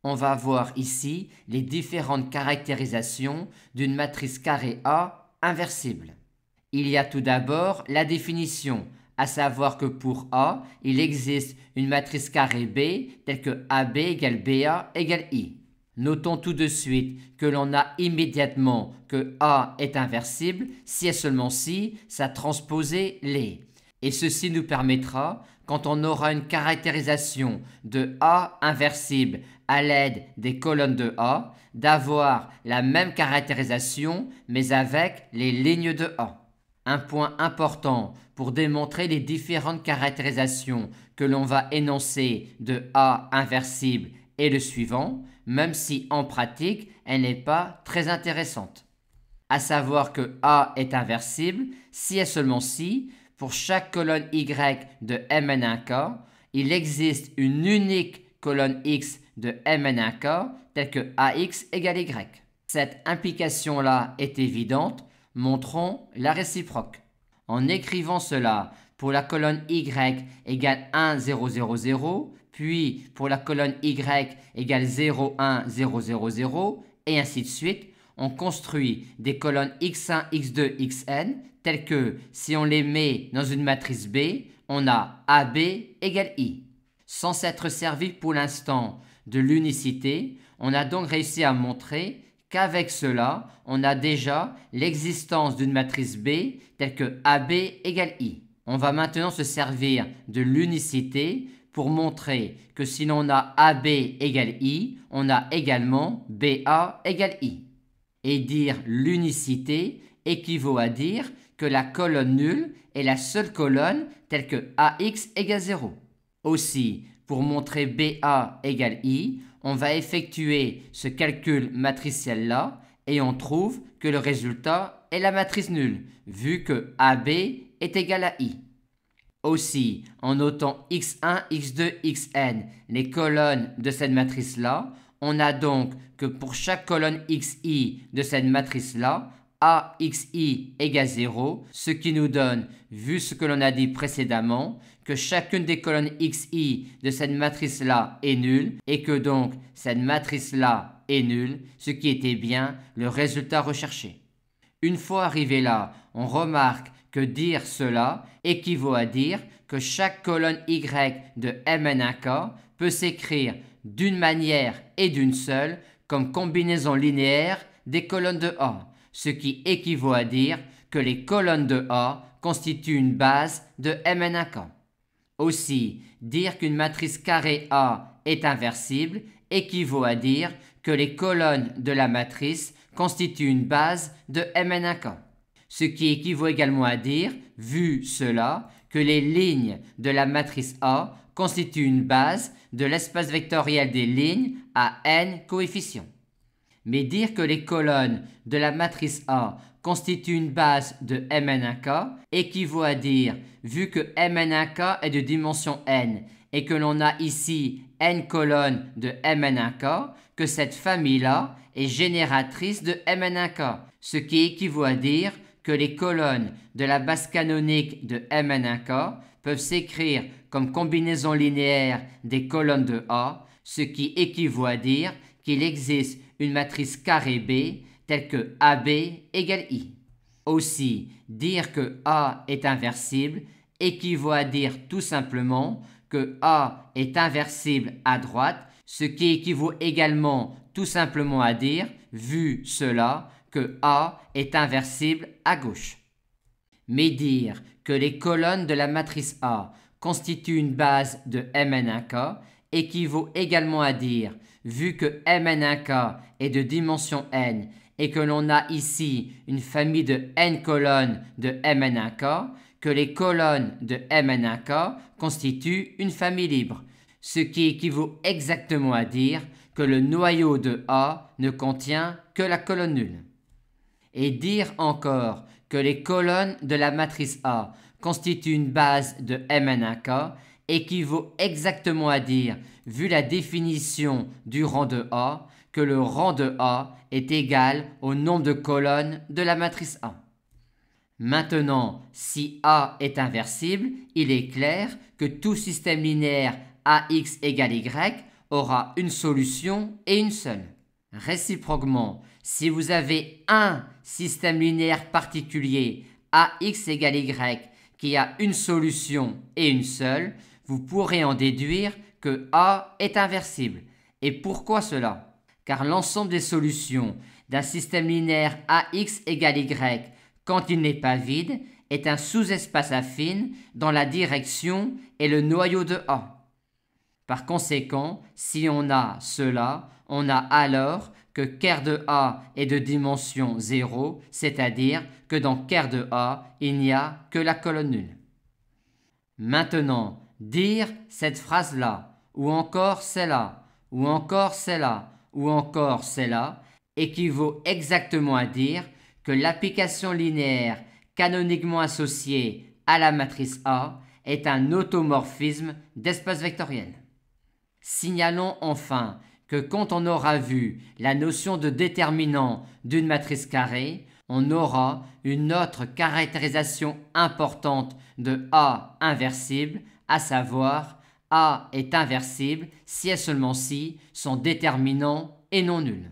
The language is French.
on va voir ici les différentes caractérisations d'une matrice carrée A inversible. Il y a tout d'abord la définition, à savoir que pour A, il existe une matrice carrée B telle que AB égale BA égale I. Notons tout de suite que l'on a immédiatement que A est inversible si et seulement si sa transposée l'est. Et ceci nous permettra, quand on aura une caractérisation de A inversible à l'aide des colonnes de A, d'avoir la même caractérisation mais avec les lignes de A. Un point important pour démontrer les différentes caractérisations que l'on va énoncer de A inversible est le suivant, même si en pratique elle n'est pas très intéressante. À savoir que A est inversible si et seulement si, pour chaque colonne Y de Mn1k, il existe une unique colonne X de Mn1k telle que AX égale Y. Cette implication-là est évidente, montrons la réciproque. En écrivant cela pour la colonne Y égale 1, 0, 0, 0, puis pour la colonne Y égale 0, 1, 0, 0, 0, et ainsi de suite, on construit des colonnes x1, x2, xn, telles que, si on les met dans une matrice B, on a AB égale I. Sans s'être servi pour l'instant de l'unicité, on a donc réussi à montrer qu'avec cela, on a déjà l'existence d'une matrice B telle que AB égale I. On va maintenant se servir de l'unicité pour montrer que si l'on a AB égale I, on a également BA égale I. Et dire l'unicité équivaut à dire que la colonne nulle est la seule colonne telle que AX égale 0. Aussi, pour montrer BA égale I, on va effectuer ce calcul matriciel-là et on trouve que le résultat est la matrice nulle, vu que AB est égal à I. Aussi, en notant x1, x2, xn, les colonnes de cette matrice-là, on a donc que pour chaque colonne xi de cette matrice-là, AXI égale 0, ce qui nous donne, vu ce que l'on a dit précédemment, que chacune des colonnes xi de cette matrice-là est nulle et que donc cette matrice-là est nulle, ce qui était bien le résultat recherché. Une fois arrivé là, on remarque que dire cela équivaut à dire que chaque colonne y de Mn1k peut s'écrire d'une manière et d'une seule comme combinaison linéaire des colonnes de A, ce qui équivaut à dire que les colonnes de A constituent une base de Mn1k. Aussi, dire qu'une matrice carrée A est inversible équivaut à dire que les colonnes de la matrice constituent une base de Mn1k. Ce qui équivaut également à dire, vu cela, que les lignes de la matrice A constituent une base de l'espace vectoriel des lignes à n coefficients. Mais dire que les colonnes de la matrice A constituent une base de Mn1k équivaut à dire, vu que Mn1k est de dimension n et que l'on a ici n colonnes de Mn1k, que cette famille-là est génératrice de Mn1k, ce qui équivaut à dire que les colonnes de la base canonique de Mn1k peuvent s'écrire comme combinaison linéaire des colonnes de A, ce qui équivaut à dire qu'il existe une matrice carrée B telle que AB égale I. Aussi, dire que A est inversible équivaut à dire tout simplement que A est inversible à droite, ce qui équivaut également tout simplement à dire, vu cela, que A est inversible à gauche. Mais dire que les colonnes de la matrice A constituent une base de Mn1k équivaut également à dire, vu que Mn1k est de dimension n et que l'on a ici une famille de n colonnes de Mn1k, que les colonnes de Mn1k constituent une famille libre, ce qui équivaut exactement à dire que le noyau de A ne contient que la colonne nulle. Et dire encore que les colonnes de la matrice A constituent une base de Mn1k équivaut exactement à dire, vu la définition du rang de A, que le rang de A est égal au nombre de colonnes de la matrice A. Maintenant, si A est inversible, il est clair que tout système linéaire AX égale Y aura une solution et une seule. Réciproquement, si vous avez un système linéaire particulier ax égale y qui a une solution et une seule, vous pourrez en déduire que A est inversible. Et pourquoi cela? Car l'ensemble des solutions d'un système linéaire ax égale y quand il n'est pas vide est un sous-espace affine dans la direction et le noyau de A. Par conséquent, si on a cela, on a alors que ker de A est de dimension 0, c'est-à-dire que dans ker de A, il n'y a que la colonne nulle. Maintenant, dire cette phrase-là, ou encore celle-là, ou encore celle-là, ou encore celle-là, équivaut exactement à dire que l'application linéaire canoniquement associée à la matrice A est un automorphisme d'espace vectoriel. Signalons enfin que quand on aura vu la notion de déterminant d'une matrice carrée, on aura une autre caractérisation importante de A inversible, à savoir A est inversible si et seulement si son déterminant est non nul.